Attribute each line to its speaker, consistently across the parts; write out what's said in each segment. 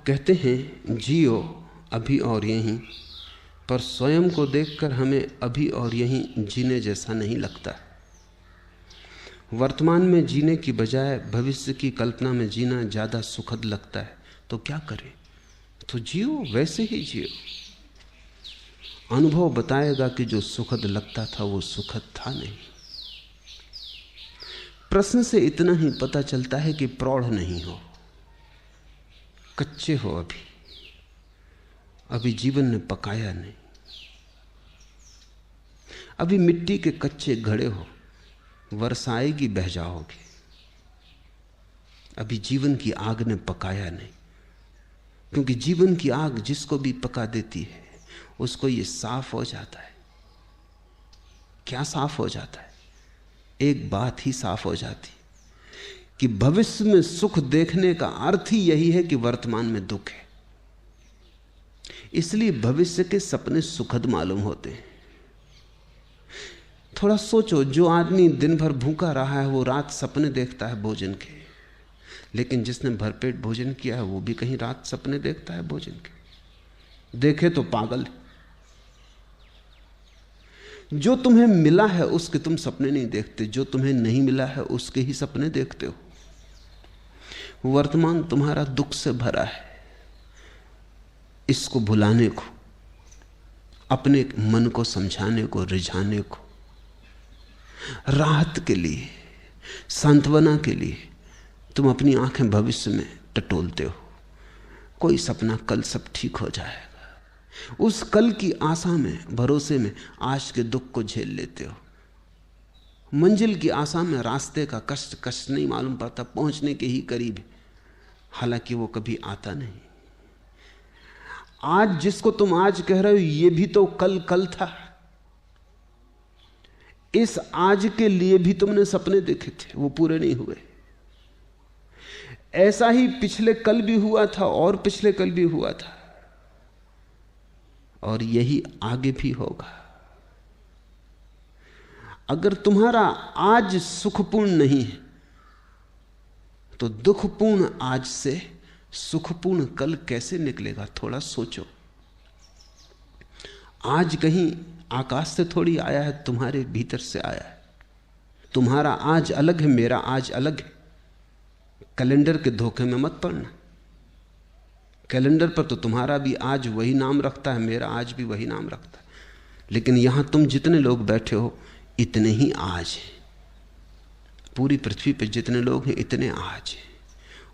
Speaker 1: कहते हैं जियो अभी और यहीं, पर स्वयं को देखकर हमें अभी और यहीं जीने जैसा नहीं लगता। वर्तमान में जीने की बजाय भविष्य की कल्पना में जीना ज़्यादा सुखद लगता है। तो क्या करें? तो जियो, वैसे ही जियो। अनुभव बताएगा कि जो सुखद लगता था वो सुखद था नहीं। प्रश्न से इतना ही पता चलता है कि प्रौढ़ नहीं हो, कच्चे हो, अभी जीवन ने पकाया नहीं, अभी मिट्टी के कच्चे घड़े हो, वर्षा आएगी बह जाओगे। अभी जीवन की आग ने पकाया नहीं, क्योंकि जीवन की आग जिसको भी पका देती है उसको ये साफ हो जाता है। क्या साफ हो जाता है? एक बात ही साफ हो जाती कि भविष्य में सुख देखने का अर्थ ही यही है कि वर्तमान में दुख है। इसलिए भविष्य के सपने सुखद मालूम होते हैं। थोड़ा सोचो, जो आदमी दिन भर भूखा रहा है वो रात सपने देखता है भोजन के, लेकिन जिसने भरपेट भोजन किया है वो भी कहीं रात सपने देखता है भोजन के। देखे तो पागल। जो तुम्हें मिला है उसके तुम सपने नहीं देखते, जो तुम्हें नहीं मिला है उसके ही सपने देखते हो। वर्तमान तुम्हारा दुख से भरा है। इसको भुलाने को, अपने मन को समझाने को, रिझाने को, राहत के लिए, सांत्वना के लिए तुम अपनी आंखें भविष्य में टटोलते हो। कोई सपना, कल सब ठीक हो जाएगा। उस कल की आशा में, भरोसे में आज के दुख को झेल लेते हो। मंजिल की आशा में रास्ते का कष्ट कष्ट नहीं मालूम पड़ता, पहुंचने के ही करीब है, हालांकि वो कभी आता नहीं। आज जिसको तुम आज कह रहे हो ये भी तो कल कल था। इस आज के लिए भी तुमने सपने देखे थे, वो पूरे नहीं हुए। ऐसा ही पिछले कल भी हुआ था और पिछले कल भी हुआ था, और यही आगे भी होगा। अगर तुम्हारा आज सुखपूर्ण नहीं है तो दुखपूर्ण आज से सुखपूर्ण कल कैसे निकलेगा? थोड़ा सोचो। आज कहीं आकाश से थोड़ी आया है, तुम्हारे भीतर से आया है। तुम्हारा आज अलग है, मेरा आज अलग है। कैलेंडर के धोखे में मत पड़ना। कैलेंडर पर तो तुम्हारा भी आज वही नाम रखता है, मेरा आज भी वही नाम रखता है, लेकिन यहां तुम जितने लोग बैठे हो इतने ही आज हैं। पूरी पृथ्वी पर जितने लोग हैं इतने आज हैं।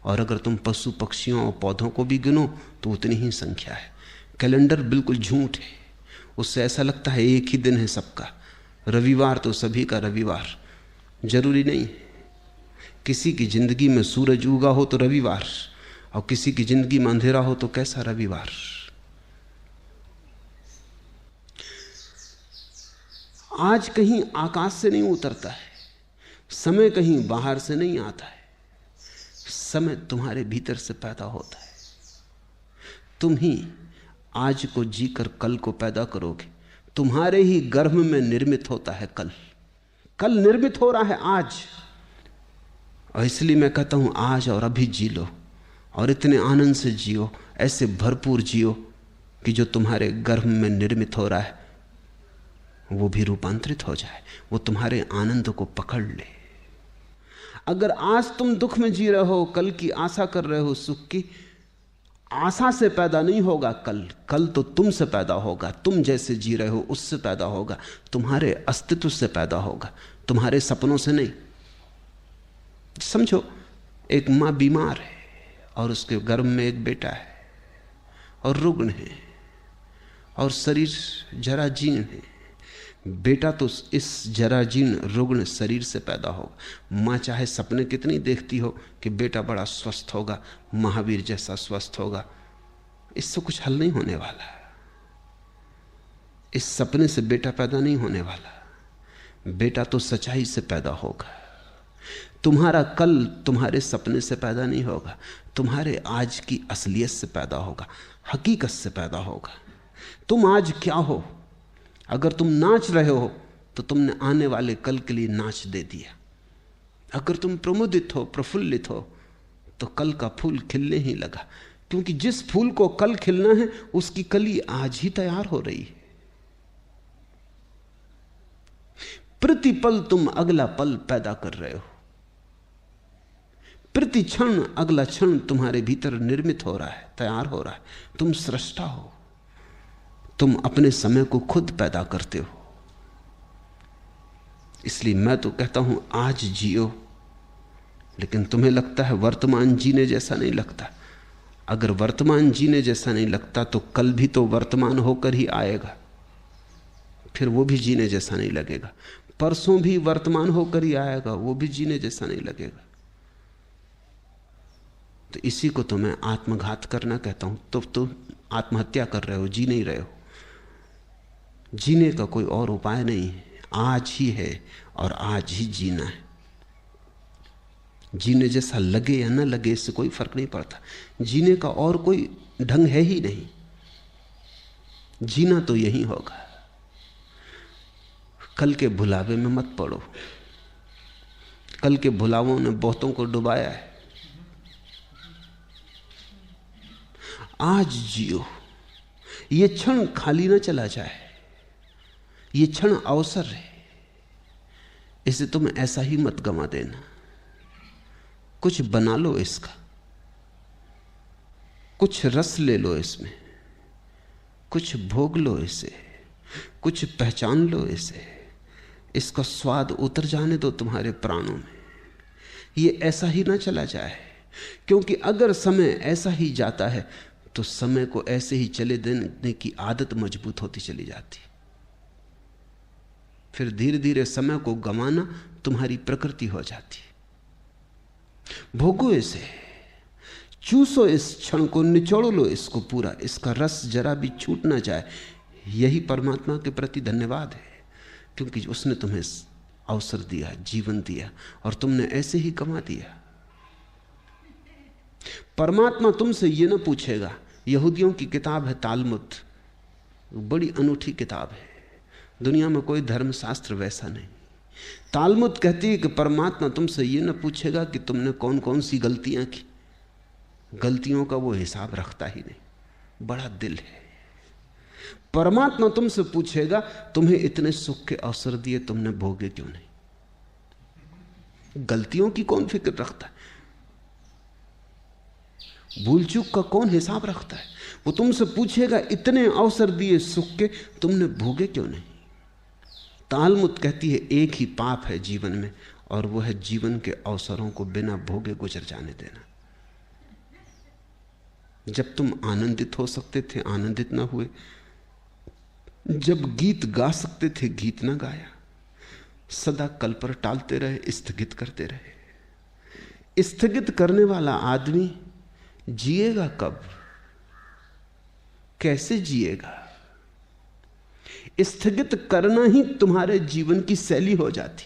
Speaker 1: और अगर तुम पशु पक्षियों और पौधों को भी गिनो तो उतनी ही संख्या है। कैलेंडर बिल्कुल झूठ है। उससे ऐसा लगता है एक ही दिन है सबका। रविवार तो सभी का रविवार, जरूरी नहीं। किसी की जिंदगी में सूरज उगा हो तो रविवार, और किसी की जिंदगी में अंधेरा हो तो कैसा रविवार। आज कहीं आकाश से नहीं उतरता है, समय कहीं बाहर से नहीं आता है। समय तुम्हारे भीतर से पैदा होता है। तुम ही आज को जीकर कल को पैदा करोगे। तुम्हारे ही गर्भ में निर्मित होता है कल। कल निर्मित हो रहा है आज। और इसलिए मैं कहता हूं आज और अभी जी लो, और इतने आनंद से जियो, ऐसे भरपूर जियो कि जो तुम्हारे गर्भ में निर्मित हो रहा है वो भी रूपांतरित हो जाए, वो तुम्हारे आनंद को पकड़ ले। अगर आज तुम दुख में जी रहे हो, कल की आशा कर रहे हो सुख की, आशा से पैदा नहीं होगा कल। कल तो तुमसे पैदा होगा। तुम जैसे जी रहे हो उससे पैदा होगा, तुम्हारे अस्तित्व से पैदा होगा, तुम्हारे सपनों से नहीं। समझो, एक माँ बीमार है और उसके गर्भ में एक बेटा है और रुग्ण है और शरीर जराजीर्ण है। बेटा तो इस जराजीर्ण रुग्ण शरीर से पैदा होगा। माँ चाहे सपने कितनी देखती हो कि बेटा बड़ा स्वस्थ होगा, महावीर जैसा स्वस्थ होगा, इससे कुछ हल नहीं होने वाला। इस सपने से बेटा पैदा नहीं होने वाला। बेटा तो सच्चाई से पैदा होगा। तुम्हारा कल तुम्हारे सपने से पैदा नहीं होगा, तुम्हारे आज की असलियत से पैदा होगा, हकीकत से पैदा होगा। तुम आज क्या हो? अगर तुम नाच रहे हो तो तुमने आने वाले कल के लिए नाच दे दिया। अगर तुम प्रमुदित हो, प्रफुल्लित हो, तो कल का फूल खिलने ही लगा, क्योंकि जिस फूल को कल खिलना है उसकी कली आज ही तैयार हो रही है। प्रतिपल तुम अगला पल पैदा कर रहे हो, प्रति क्षण अगला क्षण तुम्हारे भीतर निर्मित हो रहा है, तैयार हो रहा है। तुम सृष्टा हो, तुम अपने समय को खुद पैदा करते हो। इसलिए मैं तो कहता हूं आज जियो, लेकिन तुम्हें लगता है वर्तमान जीने जैसा नहीं लगता। अगर वर्तमान जीने जैसा नहीं लगता तो कल भी तो वर्तमान होकर ही आएगा, फिर वो भी जीने जैसा नहीं लगेगा। परसों भी वर्तमान होकर ही आएगा, वो भी जीने जैसा नहीं लगेगा। तो इसी को तो मैं आत्मघात करना कहता हूं। तो तुम आत्महत्या कर रहे हो, जी नहीं रहे हो। जीने का कोई और उपाय नहीं है, आज ही है और आज ही जीना है। जीने जैसा लगे या ना लगे इससे कोई फर्क नहीं पड़ता। जीने का और कोई ढंग है ही नहीं, जीना तो यही होगा। कल के भुलावे में मत पड़ो, कल के भुलावों ने बहुतों को डुबाया है। आज जियो, ये क्षण खाली ना चला जाए, ये क्षण अवसर है, इसे तुम ऐसा ही मत गंवा देना। कुछ बना लो इसका, कुछ रस ले लो इसमें, कुछ भोग लो इसे, कुछ पहचान लो इसे, इसका स्वाद उतर जाने दो तुम्हारे प्राणों में। ये ऐसा ही ना चला जाए, क्योंकि अगर समय ऐसा ही जाता है तो समय को ऐसे ही चले देने की आदत मजबूत होती चली जाती। फिर धीरे धीरे समय को गंवाना तुम्हारी प्रकृति हो जाती। भोगो इसे, चूसो इस क्षण को, निचोड़ लो इसको पूरा, इसका रस जरा भी छूट ना जाए। यही परमात्मा के प्रति धन्यवाद है, क्योंकि उसने तुम्हें अवसर दिया, जीवन दिया, और तुमने ऐसे ही गंवा दिया। परमात्मा तुमसे यह ना पूछेगा। यहूदियों की किताब है तालमुद, बड़ी अनूठी किताब है, दुनिया में कोई धर्मशास्त्र वैसा नहीं। तालमुद कहती है कि परमात्मा तुमसे यह ना पूछेगा कि तुमने कौन कौन सी गलतियां की, गलतियों का वो हिसाब रखता ही नहीं, बड़ा दिल है। परमात्मा तुमसे पूछेगा तुम्हें इतने सुख के अवसर दिए, तुमने भोगे क्यों नहीं? गलतियों की कौन फिक्र रखता है? भूल चूक का कौन हिसाब रखता है? वो तुमसे पूछेगा इतने अवसर दिए सुख के, तुमने भोगे क्यों नहीं? तालमुद कहती है एक ही पाप है जीवन में, और वो है जीवन के अवसरों को बिना भोगे गुजर जाने देना। जब तुम आनंदित हो सकते थे आनंदित ना हुए, जब गीत गा सकते थे गीत ना गाया, सदा कल पर टालते रहे, स्थगित करते रहे। स्थगित करने वाला आदमी जिएगा कब? कैसे जिएगा? स्थगित करना ही तुम्हारे जीवन की शैली हो जाती।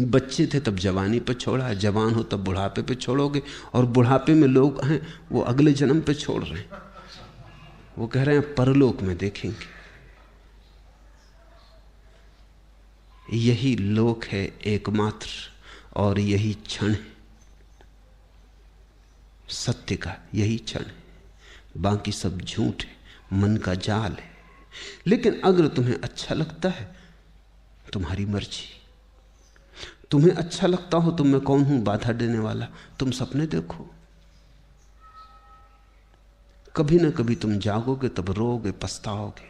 Speaker 1: बच्चे थे तब जवानी पे छोड़ा, जवान हो तब बुढ़ापे पे छोड़ोगे, और बुढ़ापे में लोग हैं वो अगले जन्म पे छोड़ रहे हैं। वो कह रहे हैं परलोक में देखेंगे। यही लोक है एकमात्र, और यही क्षण है सत्य का, यही क्षण है। बाकी सब झूठ है, मन का जाल है। लेकिन अगर तुम्हें अच्छा लगता है, तुम्हारी मर्जी। तुम्हें अच्छा लगता हो तो मैं कौन हूं बाधा देने वाला? तुम सपने देखो, कभी ना कभी तुम जागोगे, तब रोओगे, पछताओगे।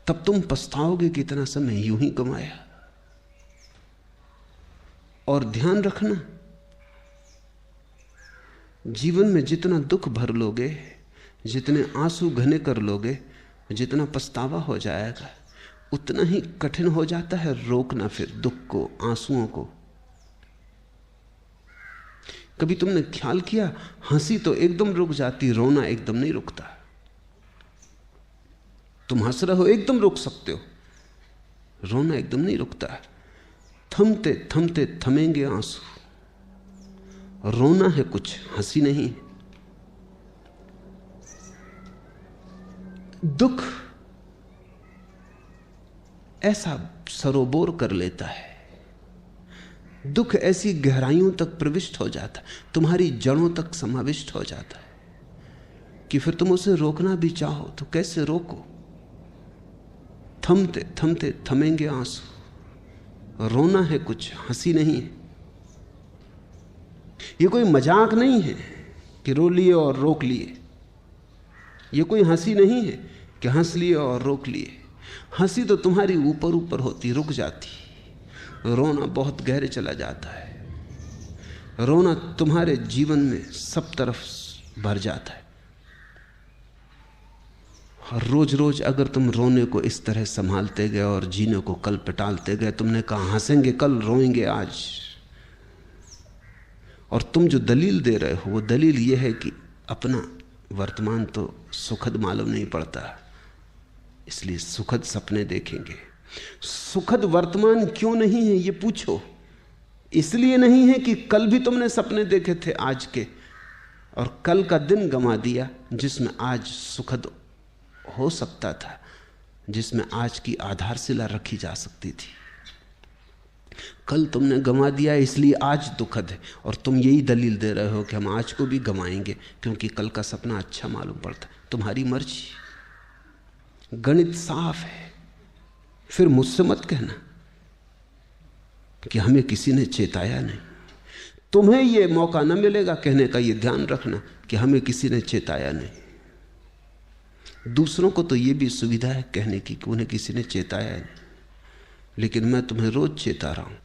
Speaker 1: तब तुम पछताओगे कि इतना समय यूं ही गंवाया। और ध्यान रखना, जीवन में जितना दुख भर लोगे, जितने आंसू घने कर लोगे, जितना पछतावा हो जाएगा, उतना ही कठिन हो जाता है रोकना फिर दुख को, आंसुओं को। कभी तुमने ख्याल किया, हंसी तो एकदम रुक जाती, रोना एकदम नहीं रुकता। तुम हंस रहे हो एकदम रुक सकते हो, रोना एकदम नहीं रुकता। थमते थमते थमेंगे आंसू। रोना है कुछ, हंसी नहीं। दुख ऐसा सरोबोर कर लेता है, दुख ऐसी गहराइयों तक प्रविष्ट हो जाता, तुम्हारी जड़ों तक समाविष्ट हो जाता है कि फिर तुम उसे रोकना भी चाहो तो कैसे रोको। थमते थमते थमेंगे आंसू। रोना है कुछ, हंसी नहीं है। ये कोई मजाक नहीं है कि रो लिए और रोक लिए। ये कोई हंसी नहीं है कि हंस लिए और रोक लिए। हंसी तो तुम्हारी ऊपर ऊपर होती, रुक जाती। रोना बहुत गहरे चला जाता है। रोना तुम्हारे जीवन में सब तरफ भर जाता है। और रोज रोज अगर तुम रोने को इस तरह संभालते गए और जीने को कल पे टालते गए, तुमने कहा हंसेंगे कल, रोएंगे आज, और तुम जो दलील दे रहे हो वो दलील ये है कि अपना वर्तमान तो सुखद मालूम नहीं पड़ता, इसलिए सुखद सपने देखेंगे। सुखद वर्तमान क्यों नहीं है ये पूछो। इसलिए नहीं है कि कल भी तुमने सपने देखे थे आज के, और कल का दिन गंवा दिया जिसमें आज सुखद हो सकता था, जिसमें आज की आधारशिला रखी जा सकती थी। कल तुमने गंवा दिया इसलिए आज दुखद है, और तुम यही दलील दे रहे हो कि हम आज को भी गंवाएंगे क्योंकि कल का सपना अच्छा मालूम पड़ता। तुम्हारी मर्जी। गणित साफ है। फिर मुझसे मत कहना कि हमें किसी ने चेताया नहीं। तुम्हें यह मौका न मिलेगा कहने का, यह ध्यान रखना कि हमें किसी ने चेताया नहीं। दूसरों को तो यह भी सुविधा है कहने की कि उन्हें किसी ने चेताया नहीं, लेकिन मैं तुम्हें रोज चेता रहा हूं